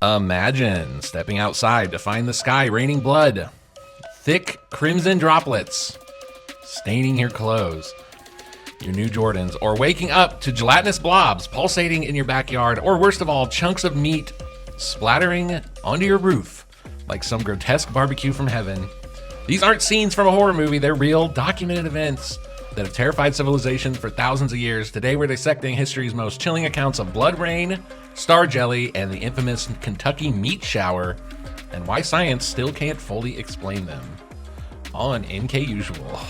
Imagine stepping outside to find the sky raining blood, thick crimson droplets staining your clothes, your new Jordans, or waking up to gelatinous blobs pulsating in your backyard, or worst of all, chunks of meat splattering onto your roof like some grotesque barbecue from heaven. These aren't scenes from a horror movie, they're real, documented events that have terrified civilization for thousands of years. Today we're dissecting history's most chilling accounts of blood rain, star jelly, and the infamous Kentucky meat shower, and why science still can't fully explain them. On MKUSUAL.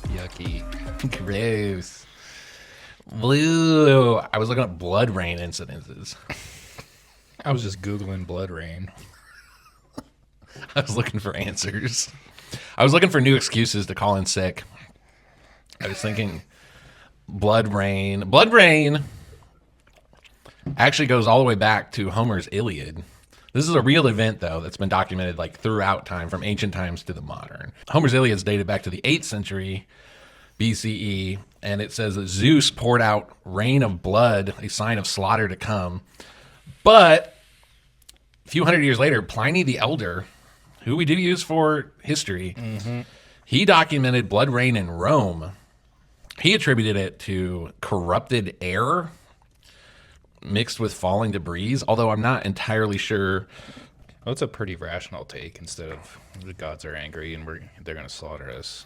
Yucky. Gross. Blue. I was looking at blood rain incidences. I was just Googling blood rain. I was looking for answers. I was looking for new excuses to call in sick. I was thinking blood rain. Blood rain actually goes all the way back to Homer's Iliad. This is a real event, though, that's been documented like throughout time, from ancient times to the modern. Homer's Iliad is dated back to the 8th century BCE, and it says that Zeus poured out rain of blood, a sign of slaughter to come. But a few hundred years later, Pliny the Elder, who we do use for history, he documented blood rain in Rome. He attributed it to corrupted air mixed with falling debris, although I'm not entirely sure. Well, it's a pretty rational take instead of the gods are angry and they're going to slaughter us.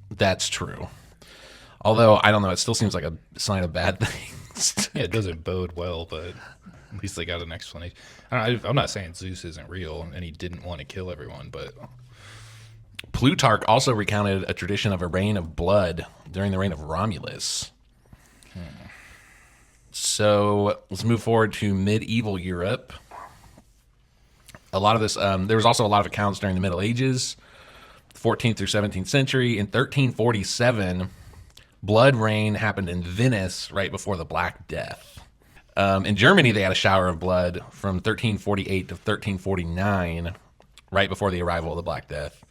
That's true. Although, I don't know, it still seems like a sign of bad things. Yeah, it doesn't bode well, but at least they got an explanation. I'm not saying Zeus isn't real and he didn't want to kill everyone, but Plutarch also recounted a tradition of a rain of blood during the reign of Romulus. So let's move forward to medieval Europe. A lot of this, there was also a lot of accounts during the Middle Ages, 14th through 17th century. In 1347, blood rain happened in Venice right before the Black Death. In Germany, they had a shower of blood from 1348 to 1349, right before the arrival of the Black Death.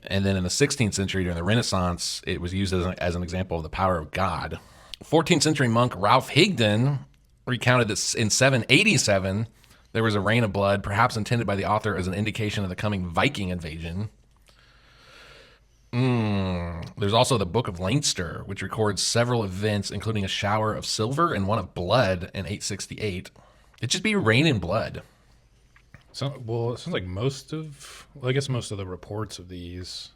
And then in the 16th century, during the Renaissance, it was used as an example of the power of God. 14th century monk Ralph Higden recounted that in 787, there was a rain of blood, perhaps intended by the author as an indication of the coming Viking invasion. There's also the Book of Leinster, which records several events, including a shower of silver and one of blood in 868. It'd just be rain and blood. So, it sounds like I guess most of the reports of these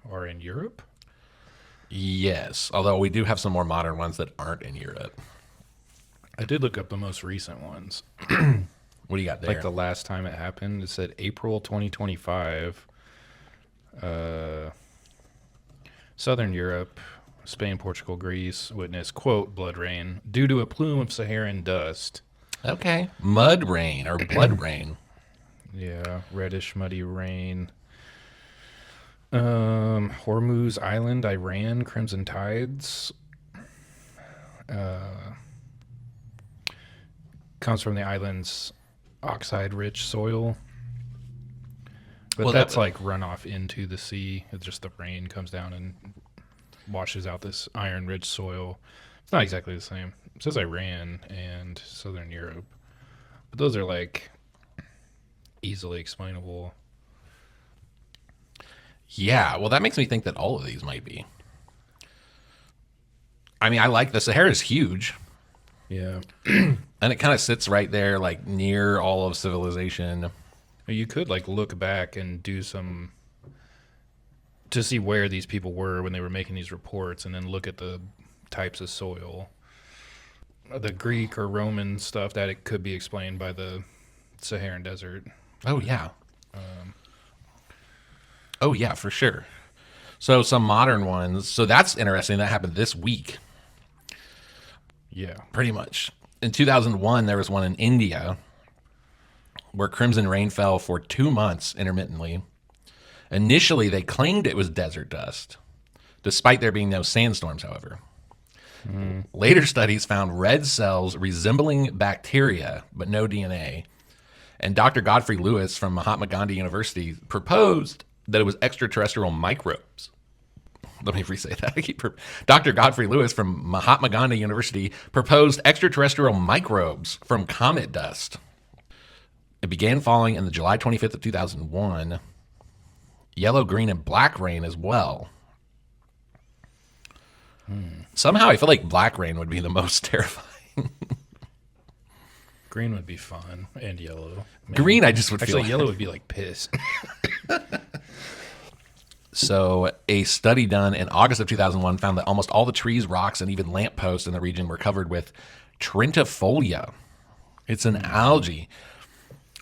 are in Europe. Yes, although we do have some more modern ones that aren't in Europe. I did look up the most recent ones. What do you got there? Like the last time it happened, it said April 2025. Southern Europe, Spain, Portugal, Greece witnessed, quote, blood rain due to a plume of Saharan dust. Okay. Mud rain or blood rain. Yeah, reddish, muddy rain. Hormuz Island, Iran, crimson tides. Comes from the island's oxide-rich soil. But Well, that's like runoff into the sea. It's just the rain comes down and washes out this iron-rich soil. It's not exactly the same. It says Iran and Southern Europe. But those are like easily explainable. Yeah, well, that makes me think that all of these might be. I mean, I like the Sahara is huge, Yeah. and it kind of sits right there, like near all of civilization. You could like look back and do some to see where these people were when they were making these reports, and then look at the types of soil. The Greek or Roman stuff that it could be explained by the Saharan desert. Oh, yeah. Oh, yeah, for sure. So some modern ones. So that's interesting. That happened this week, Yeah. pretty much. In 2001, there was one in India where crimson rain fell for 2 months intermittently. Initially, they claimed it was desert dust, despite there being no sandstorms, however. Later studies found red cells resembling bacteria, but no DNA. And Dr. Godfrey Lewis from Mahatma Gandhi University proposed that it was extraterrestrial microbes. Let me re-say that. Dr. Godfrey Lewis from Mahatma Gandhi University proposed extraterrestrial microbes from comet dust. It began falling on the July 25th of 2001. Yellow, green, and black rain as well. Somehow I feel like black rain would be the most terrifying. Green would be fun, and yellow. Green, I just would feel Actually, yellow would be like piss. So a study done in August of 2001 found that almost all the trees, rocks, and even lampposts in the region were covered with Trentifolia. It's an algae.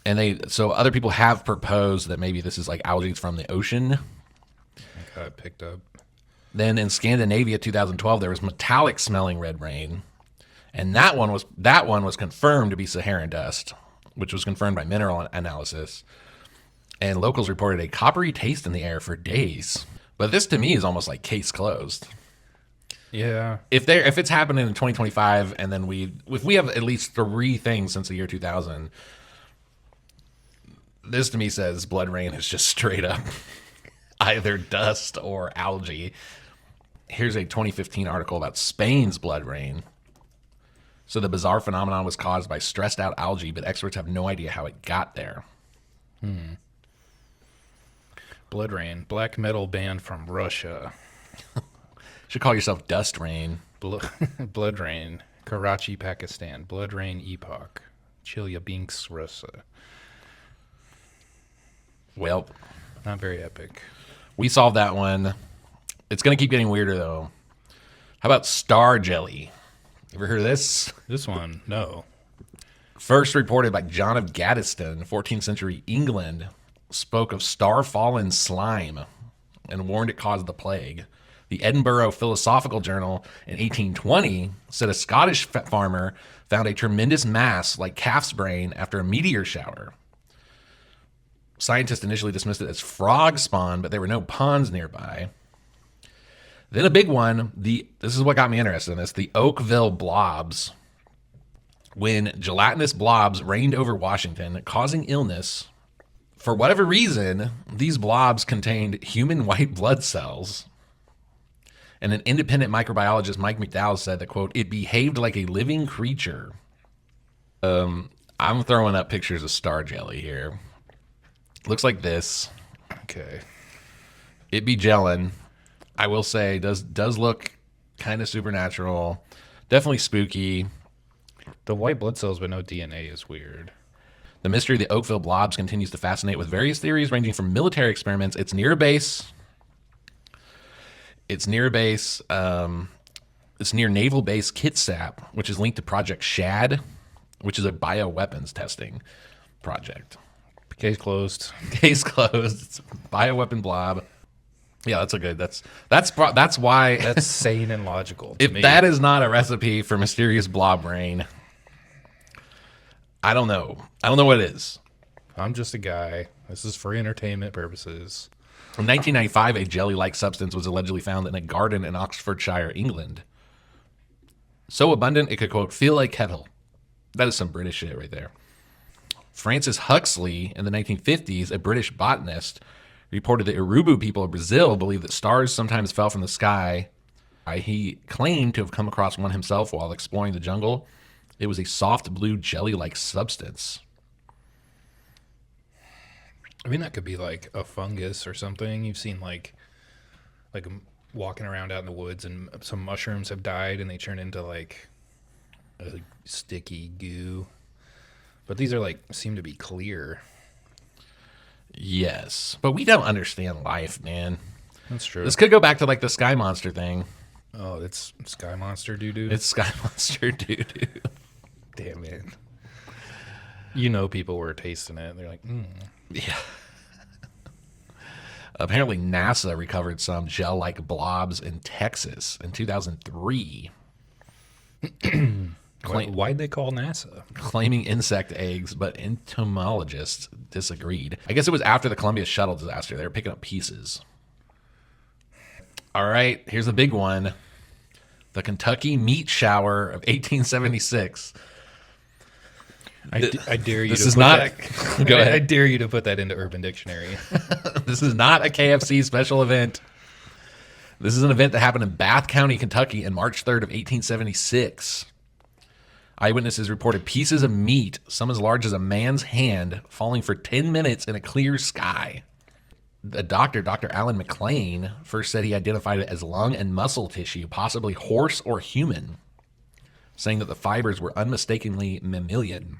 And so other people have proposed that maybe this is like algae from the ocean. Got it picked up. Then in Scandinavia, 2012, there was metallic smelling red rain. And that one was confirmed to be Saharan dust, which was confirmed by mineral analysis. And locals reported a coppery taste in the air for days. But this to me is almost like case closed. Yeah. If it's happening in 2025, and then if we have at least 3 things since the year 2000, this to me says blood rain is just straight up either dust or algae. Here's a 2015 article about Spain's blood rain. So the bizarre phenomenon was caused by stressed out algae, but experts have no idea how it got there. Blood Rain, black metal band from Russia. Should call yourself Dust Rain. Blood Rain, Karachi, Pakistan. Blood Rain Epoch, Chelyabinsk, Russia. Well, Not very epic. we solved that one. It's going to keep getting weirder, though. How about star jelly? Ever heard of this? This one, no. First reported by John of Gaddesden, 14th century England, spoke of star-fallen slime and warned it caused the plague. The Edinburgh Philosophical Journal in 1820 said a Scottish farmer found a tremendous mass like calf's brain after a meteor shower. Scientists initially dismissed it as frog spawn, but there were no ponds nearby. Then a big one, this is what got me interested in this, the Oakville blobs. When gelatinous blobs reigned over Washington, causing illness, for whatever reason, these blobs contained human white blood cells. And an independent microbiologist, Mike McDowell, said that, quote, it behaved like a living creature. I'm throwing up pictures of star jelly here. Looks like this. Okay. It be gelling. I will say, does look kind of supernatural. Definitely spooky. The white blood cells but no DNA is weird. The mystery of the Oakville blobs continues to fascinate with various theories ranging from military experiments. It's near a base. It's near Naval Base Kitsap, which is linked to Project Shad, which is a bioweapons testing project. Case closed. Case closed. It's a bioweapon blob. Yeah, that's why. That's sane and logical. If that is not a recipe for mysterious blob rain, I don't know. I don't know what it is. I'm just a guy. This is for entertainment purposes. In 1995, a jelly-like substance was allegedly found in a garden in Oxfordshire, England. So abundant, it could, quote, feel like kettle. That is some British shit right there. Francis Huxley, in the 1950s, a British botanist, reported that Urubu people of Brazil believe that stars sometimes fell from the sky. He claimed to have come across one himself while exploring the jungle. It was a soft blue jelly-like substance. I mean, that could be like a fungus or something. You've seen like walking around out in the woods and some mushrooms have died and they turn into like a sticky goo. But these are like, seem to be clear. Yes, but we don't understand life, man. That's true. This could go back to like the sky monster thing. Oh, it's Sky Monster doo-doo? It's sky monster doo-doo. Damn it. You know people were tasting it. They're like, Yeah. Apparently, NASA recovered some gel-like blobs in Texas in 2003. Why'd they call NASA? Claiming insect eggs, but entomologists disagreed. I guess it was after the Columbia shuttle disaster. They were picking up pieces. All right, here's a big one. The Kentucky meat shower of 1876. I dare you This to is put not. that, Go I ahead. dare you to put that into Urban Dictionary. This is not a KFC special event. This is an event that happened in Bath County, Kentucky on March 3rd of 1876. Eyewitnesses reported pieces of meat, some as large as a man's hand, falling for 10 minutes in a clear sky. The doctor, Dr. Alan McLean, first said he identified it as lung and muscle tissue, possibly horse or human, saying that the fibers were unmistakably mammalian.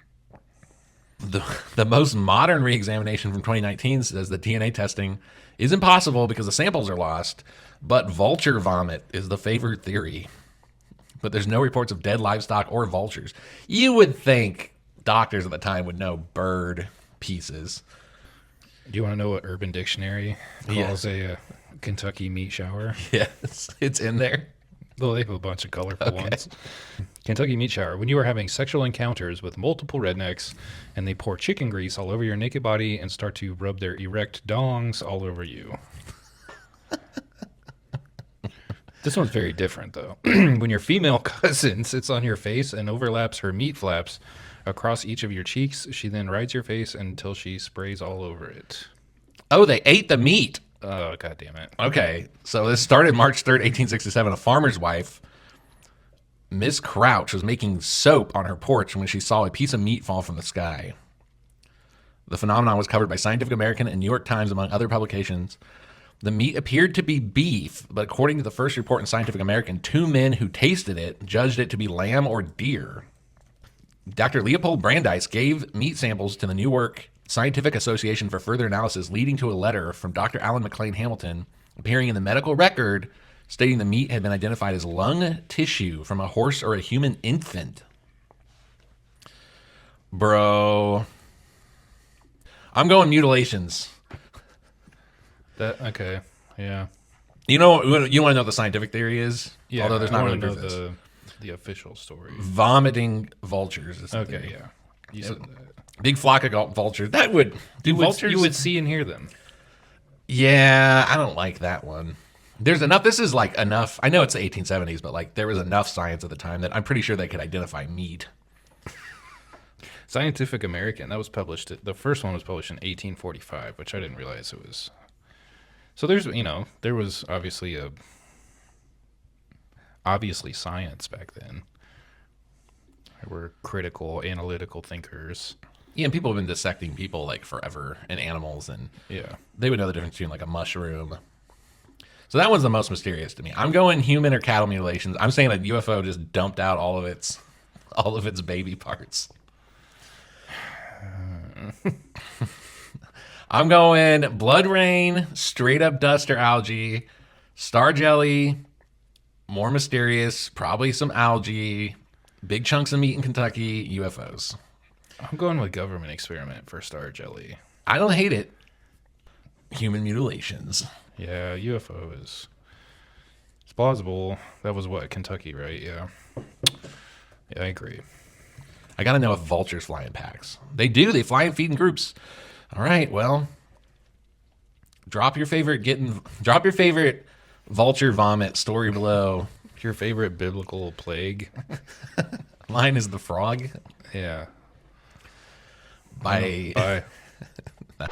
The most modern re-examination from 2019 says that DNA testing is impossible because the samples are lost, but vulture vomit is the favored theory. But there's no reports of dead livestock or vultures. You would think doctors at the time would know bird pieces. Do you want to know what Urban Dictionary calls a Kentucky meat shower? Yes, it's in there. Well, they have a bunch of colorful ones. Kentucky meat shower. When you are having sexual encounters with multiple rednecks and they pour chicken grease all over your naked body and start to rub their erect dongs all over you. This one's very different, though. When your female cousin sits on your face and overlaps her meat flaps across each of your cheeks, she then rides your face until she sprays all over it. Oh, they ate the meat. Oh, God damn it. Okay, so this started March 3rd, 1867. A farmer's wife, Miss Crouch, was making soap on her porch when she saw a piece of meat fall from the sky. The phenomenon was covered by Scientific American and New York Times, among other publications. The meat appeared to be beef, but according to the first report in Scientific American, 2 men who tasted it judged it to be lamb or deer. Dr. Leopold Brandeis gave meat samples to the Newark Scientific Association for further analysis, leading to a letter from Dr. Alan McLean Hamilton appearing in the medical record stating the meat had been identified as lung tissue from a horse or a human infant. Bro. I'm going mutilations. Okay, yeah. You know want to know what the scientific theory is? Yeah, Although there's I not wanna really know proof. the official story. Vomiting vultures. Is the Okay, theory. yeah. You said that. Big flock of vultures. That would do vultures. You would see and hear them. Yeah, I don't like that one. There's enough. This is like enough. I know it's the 1870s, but like there was enough science at the time that I'm pretty sure they could identify meat. Scientific American, that was published. The first one was published in 1845, which I didn't realize it was. So there's, there was obviously science back then. There were critical, analytical thinkers. Yeah, and people have been dissecting people like forever and animals, and Yeah. they would know the difference between like a mushroom. So that one's the most mysterious to me. I'm going human or cattle mutilations. I'm saying a UFO just dumped out all of its baby parts. I'm going blood rain, straight up dust or algae, star jelly, more mysterious, probably some algae, big chunks of meat in Kentucky, UFOs. I'm going with government experiment for star jelly. I don't hate it. Human mutilations. Yeah, UFO is. It's plausible. That was what, Kentucky, right? Yeah. Yeah, I agree. I gotta know if vultures fly in packs. They do. They fly and feed in groups. All right. Well, drop your favorite vulture vomit story below. Your favorite biblical plague? Mine is the frog. Yeah. Bye. Bye.